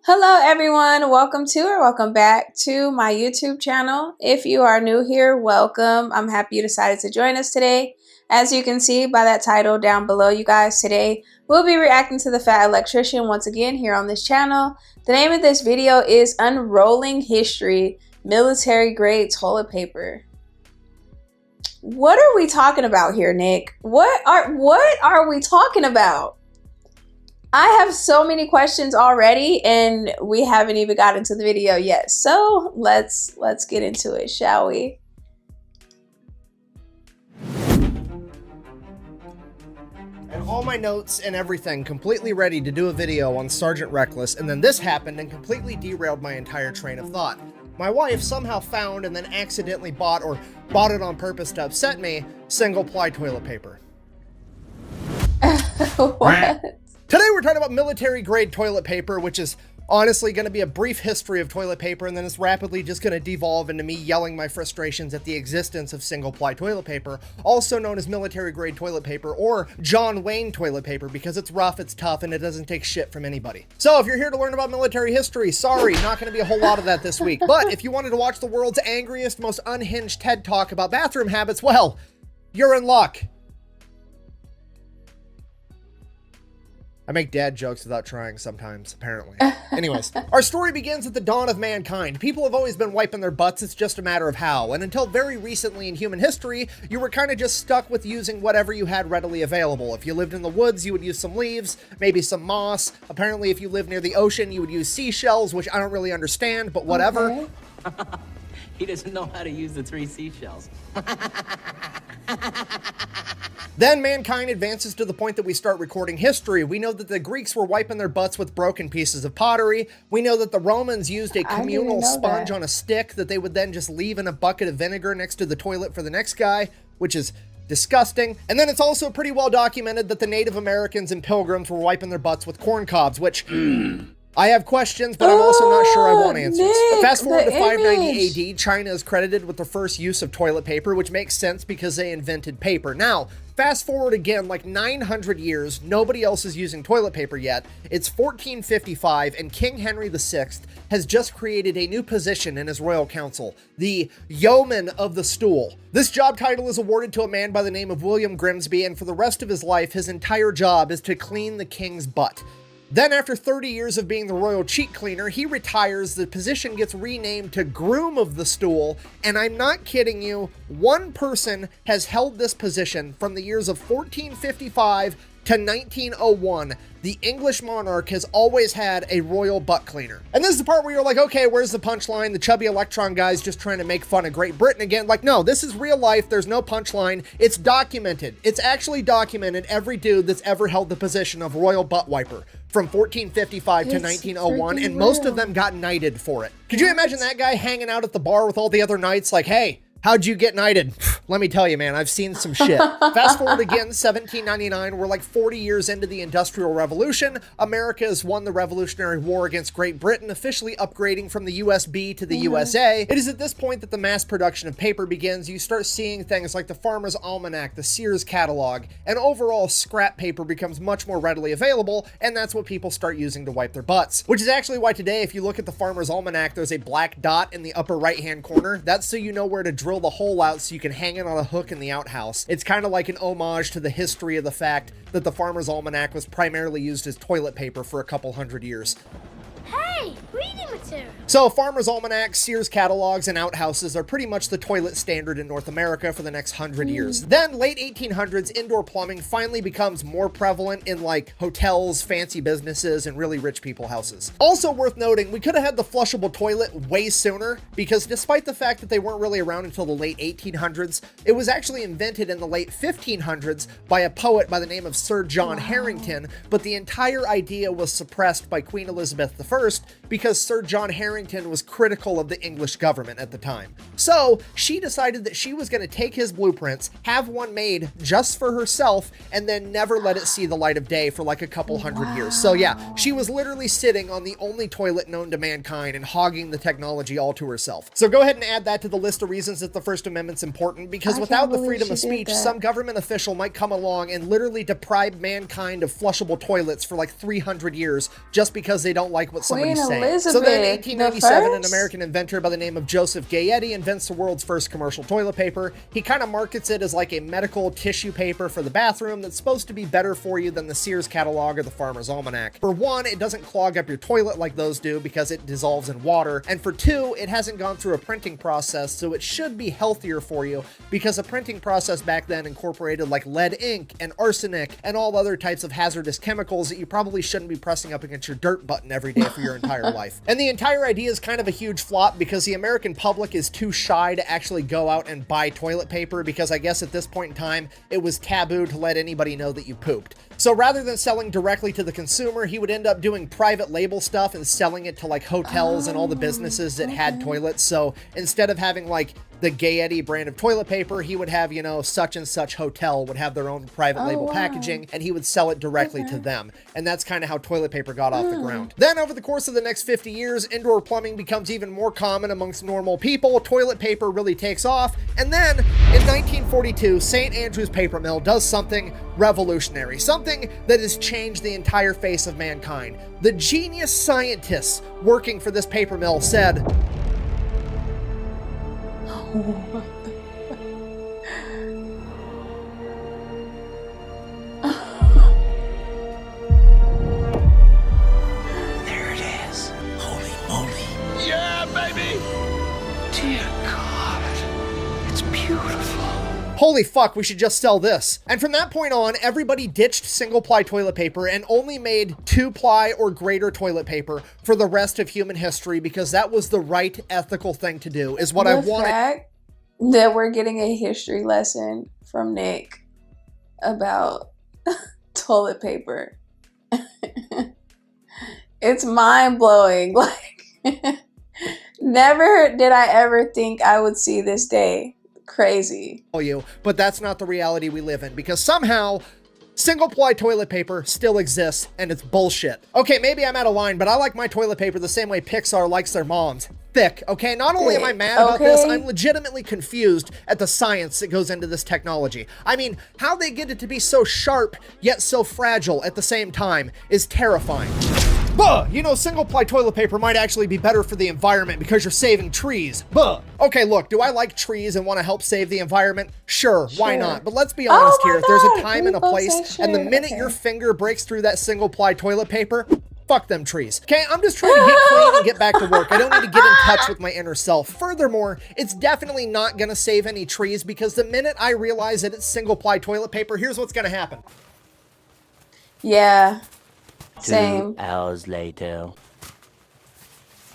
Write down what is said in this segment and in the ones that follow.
Hello everyone, welcome back to my YouTube channel. If you are new here, welcome. I'm happy you decided to join us today. As you can see by that title down below, you guys, today we'll be reacting to The Fat Electrician once again here on this channel. The name of this video is Unrolling History, Military Grade Toilet Paper. What are we talking about here, Nick? What are we talking about? I have so many questions already and we haven't even got into the video yet. So let's get into it, shall we? And all my notes and everything completely ready to do a video on Sergeant Reckless, and then this happened and completely derailed my entire train of thought. My wife somehow found and then accidentally bought it on purpose to upset me, single-ply toilet paper. What? Today we're talking about military-grade toilet paper, which is honestly going to be a brief history of toilet paper, and then it's rapidly just going to devolve into me yelling my frustrations at the existence of single-ply toilet paper, also known as military-grade toilet paper, or John Wayne toilet paper, because it's rough, it's tough, and it doesn't take shit from anybody. So if you're here to learn about military history, sorry, not going to be a whole lot of that this week. But if you wanted to watch the world's angriest, most unhinged TED Talk about bathroom habits, well, you're in luck. I make dad jokes without trying sometimes, apparently. Anyways, our story begins at the dawn of mankind. People have always been wiping their butts, it's just a matter of how. And until very recently in human history, you were kind of just stuck with using whatever you had readily available. If you lived in the woods, you would use some leaves, maybe some moss. Apparently, if you lived near the ocean, you would use seashells, which I don't really understand, but whatever. Okay. He doesn't know how to use the 3 seashells. Then mankind advances to the point that we start recording history. We know that the Greeks were wiping their butts with broken pieces of pottery. We know that the Romans used a communal sponge on a stick that they would then just leave in a bucket of vinegar next to the toilet for the next guy, which is disgusting. And then it's also pretty well documented that the Native Americans and Pilgrims were wiping their butts with corn cobs, which I have questions, but I'm also not sure I want answers. Nick, Fast forward to 590 image. AD, China is credited with the first use of toilet paper, which makes sense because they invented paper. Now, fast forward again, like 900 years, nobody else is using toilet paper yet. It's 1455, and King Henry VI has just created a new position in his royal council, the Yeoman of the Stool. This job title is awarded to a man by the name of William Grimsby, and for the rest of his life, his entire job is to clean the king's butt. Then after 30 years of being the royal cheek cleaner, he retires, the position gets renamed to Groom of the Stool, and I'm not kidding you, one person has held this position from the years of 1455 to 1901. The English monarch has always had a royal butt cleaner. And this is the part where you're like, okay, where's the punchline? The chubby electron guy's just trying to make fun of Great Britain again. Like, no, this is real life. There's no punchline. It's documented. It's actually documented, every dude that's ever held the position of royal butt wiper from 1455 to 1901, and most of them got knighted for it. Could you imagine that guy hanging out at the bar with all the other knights like, hey, how'd you get knighted? Let me tell you, man, I've seen some shit. Fast forward again, 1799, we're like 40 years into the Industrial Revolution. America has won the Revolutionary War against Great Britain, officially upgrading from the USB to the USA. It is at this point that the mass production of paper begins. You start seeing things like the Farmer's Almanac, the Sears catalog, and overall scrap paper becomes much more readily available, and that's what people start using to wipe their butts. Which is actually why today, if you look at the Farmer's Almanac, there's a black dot in the upper right-hand corner. That's so you know where to drill the hole out so you can hang it on a hook in the outhouse. It's kind of like an homage to the history of the fact that the Farmer's Almanac was primarily used as toilet paper for a couple hundred years. Hey, reading material. So Farmer's Almanac, Sears catalogs, and outhouses are pretty much the toilet standard in North America for the next 100 years. Then late 1800s, indoor plumbing finally becomes more prevalent in like hotels, fancy businesses, and really rich people houses. Also worth noting, we could have had the flushable toilet way sooner, because despite the fact that they weren't really around until the late 1800s, it was actually invented in the late 1500s by a poet by the name of Sir John Harington, but the entire idea was suppressed by Queen Elizabeth I because Sir John Harington was critical of the English government at the time. So she decided that she was going to take his blueprints, have one made just for herself, and then never let it see the light of day for like a couple hundred years. So yeah, she was literally sitting on the only toilet known to mankind and hogging the technology all to herself. So go ahead and add that to the list of reasons that the First Amendment's important, because without the freedom of speech, some government official might come along and literally deprive mankind of flushable toilets for like 300 years just because they don't like what somebody insane. Elizabeth So then 1897, an the first? American inventor by the name of Joseph Gayety invents the world's first commercial toilet paper. He kind of markets it as like a medical tissue paper for the bathroom that's supposed to be better for you than the Sears catalog or the Farmer's Almanac. For one, it doesn't clog up your toilet like those do because it dissolves in water. And for two, it hasn't gone through a printing process, so it should be healthier for you because a printing process back then incorporated like lead ink and arsenic and all other types of hazardous chemicals that you probably shouldn't be pressing up against your dirt button every day for your entire life. And the entire idea is kind of a huge flop because the American public is too shy to actually go out and buy toilet paper because I guess at this point in time, it was taboo to let anybody know that you pooped. So rather than selling directly to the consumer, he would end up doing private label stuff and selling it to like hotels and all the businesses that had toilets. So instead of having like the Gayety brand of toilet paper, he would have, you know, such and such hotel would have their own private label packaging and he would sell it directly to them. And that's kind of how toilet paper got off the ground. Then over the course of the next 50 years, indoor plumbing becomes even more common amongst normal people. Toilet paper really takes off. And then in 1942, St. Andrew's paper mill does something revolutionary, something that has changed the entire face of mankind. The genius scientists working for this paper mill said, There it is. Holy moly. Yeah, baby! Dear God. It's beautiful. holy fuck, we should just sell this. And from that point on, everybody ditched single-ply toilet paper and only made two-ply or greater toilet paper for the rest of human history because that was the right ethical thing to do, is what I wanted. The fact that we're getting a history lesson from Nick about toilet paper. It's mind-blowing. Like, never did I ever think I would see this day. Crazy. But that's not the reality we live in because somehow single-ply toilet paper still exists and it's bullshit. Okay, maybe I'm out of line, but I like my toilet paper the same way Pixar likes their moms. Thick, okay? Not only am I mad about this, I'm legitimately confused at the science that goes into this technology. I mean, how they get it to be so sharp yet so fragile at the same time is terrifying. Buh! You know, single-ply toilet paper might actually be better for the environment because you're saving trees. Buh! Okay, look, do I like trees and want to help save the environment? Sure, why not? But let's be honest here. If there's a time and a place, and the minute your finger breaks through that single-ply toilet paper, fuck them trees. Okay, I'm just trying to get clean and get back to work. I don't need to get in touch with my inner self. Furthermore, it's definitely not gonna save any trees because the minute I realize that it's single-ply toilet paper, here's what's gonna happen. Yeah. Same. 2 hours later.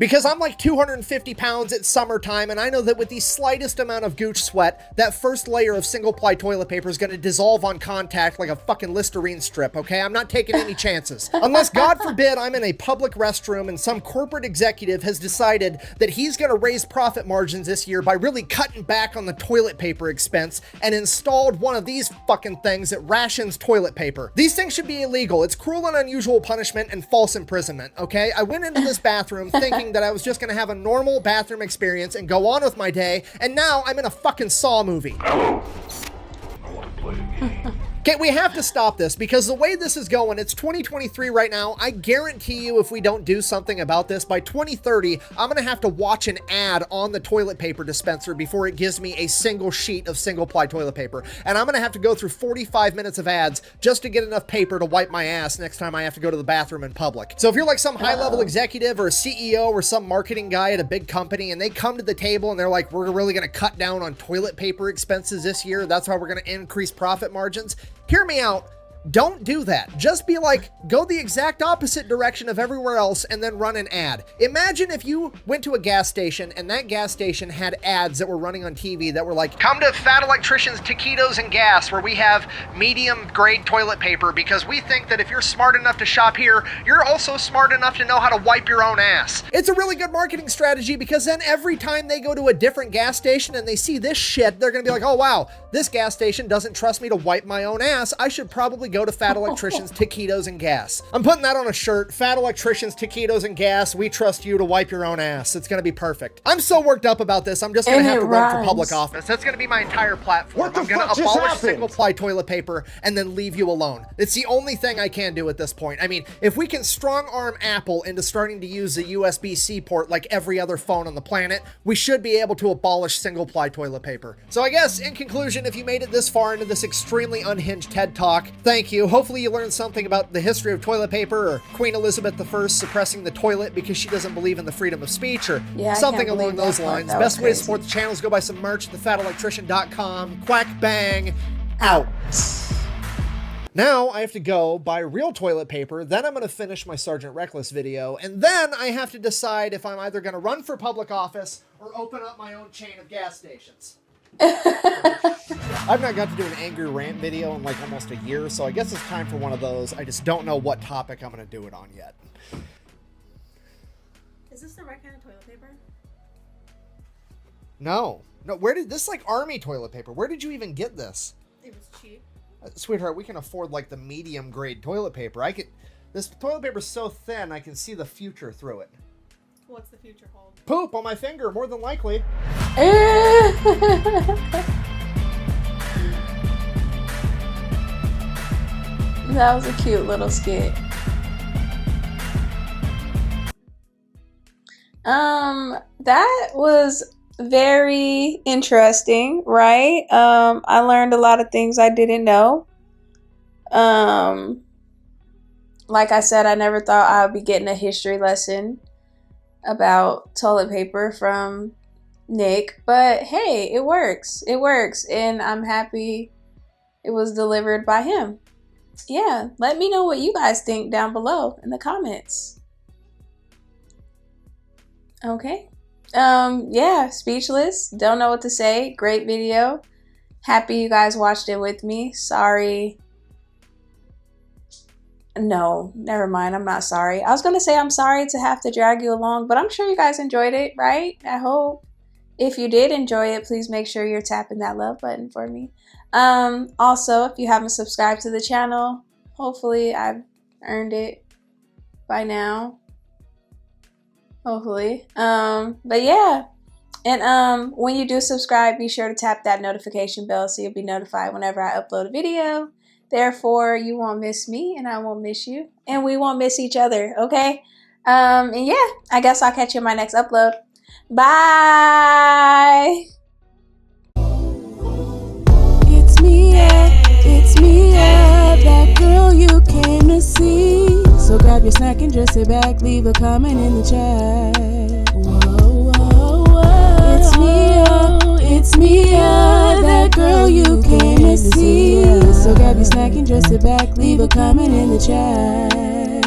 Because I'm like 250 pounds, it's summertime, and I know that with the slightest amount of gooch sweat, that first layer of single-ply toilet paper is going to dissolve on contact like a fucking Listerine strip, okay? I'm not taking any chances. Unless, God forbid, I'm in a public restroom and some corporate executive has decided that he's going to raise profit margins this year by really cutting back on the toilet paper expense and installed one of these fucking things that rations toilet paper. These things should be illegal. It's cruel and unusual punishment and false imprisonment, okay? I went into this bathroom thinking that I was just gonna have a normal bathroom experience and go on with my day, and now I'm in a fucking Saw movie. Hello. I want to play a game. Okay, we have to stop this because the way this is going, it's 2023 right now. I guarantee you if we don't do something about this, by 2030, I'm gonna have to watch an ad on the toilet paper dispenser before it gives me a single sheet of single-ply toilet paper. And I'm gonna have to go through 45 minutes of ads just to get enough paper to wipe my ass next time I have to go to the bathroom in public. So if you're like some high-level executive or a CEO or some marketing guy at a big company and they come to the table and they're like, we're really gonna cut down on toilet paper expenses this year, that's why we're gonna increase profit margins, hear me out. Don't do that. Just be like, go the exact opposite direction of everywhere else and then run an ad. Imagine if you went to a gas station and that gas station had ads that were running on TV that were like, come to Fat Electricians Taquitos and Gas where we have medium grade toilet paper because we think that if you're smart enough to shop here, you're also smart enough to know how to wipe your own ass. It's a really good marketing strategy because then every time they go to a different gas station and they see this shit, they're gonna be like, oh wow, this gas station doesn't trust me to wipe my own ass. I should probably go go to Fat Electricians, Taquitos, and Gas. I'm putting that on a shirt. Fat Electricians, Taquitos, and Gas. We trust you to wipe your own ass. It's going to be perfect. I'm so worked up about this. I'm just going to have to run for public office. That's going to be my entire platform. I'm going to abolish single-ply toilet paper and then leave you alone. It's the only thing I can do at this point. I mean, if we can strong-arm Apple into starting to use the USB-C port like every other phone on the planet, we should be able to abolish single-ply toilet paper. So I guess, in conclusion, if you made it this far into this extremely unhinged TED Talk, thank you. Hopefully you learned something about the history of toilet paper, or Queen Elizabeth I suppressing the toilet because she doesn't believe in the freedom of speech, or something along those lines. Best way to support the channel is go buy some merch at thefatelectrician.com. Quack bang, out. Now I have to go buy real toilet paper, then I'm going to finish my Sergeant Reckless video, and then I have to decide if I'm either going to run for public office or open up my own chain of gas stations. I've not got to do an angry rant video in like almost a year, so I guess it's time for one of those. I just don't know what topic I'm going to do it on yet. Is this the right kind of toilet paper? No. No, where did this, like, army toilet paper? Where did you even get this? It was cheap. Sweetheart, we can afford like the medium grade toilet paper. This toilet paper is so thin I can see the future through it. What's the future hold? Poop on my finger, more than likely. That was a cute little skit. That was very interesting, right? I learned a lot of things I didn't know. Like I said, I never thought I would be getting a history lesson about toilet paper from Nick, but hey, it works. It works, and I'm happy it was delivered by him. Yeah, let me know what you guys think down below in the comments. Okay. Yeah, speechless. Don't know what to say. Great video. Happy you guys watched it with me. Sorry. No, never mind. I'm not sorry. I was going to say I'm sorry to have to drag you along, but I'm sure you guys enjoyed it, right? I hope. If you did enjoy it, please make sure you're tapping that love button for me. Also, if you haven't subscribed to the channel, hopefully I've earned it by now. Hopefully. But yeah. And when you do subscribe, be sure to tap that notification bell so you'll be notified whenever I upload a video. Therefore, you won't miss me and I won't miss you. And we won't miss each other, okay? And yeah, I guess I'll catch you in my next upload. Bye! It's Miaaaa, that girl you came to see. So grab your snack and just sit back, leave a comment in the chat. Whoa, whoa, whoa. It's Miaaaa, that girl you came to see. So grab your snack and just sit back, leave a comment in the chat.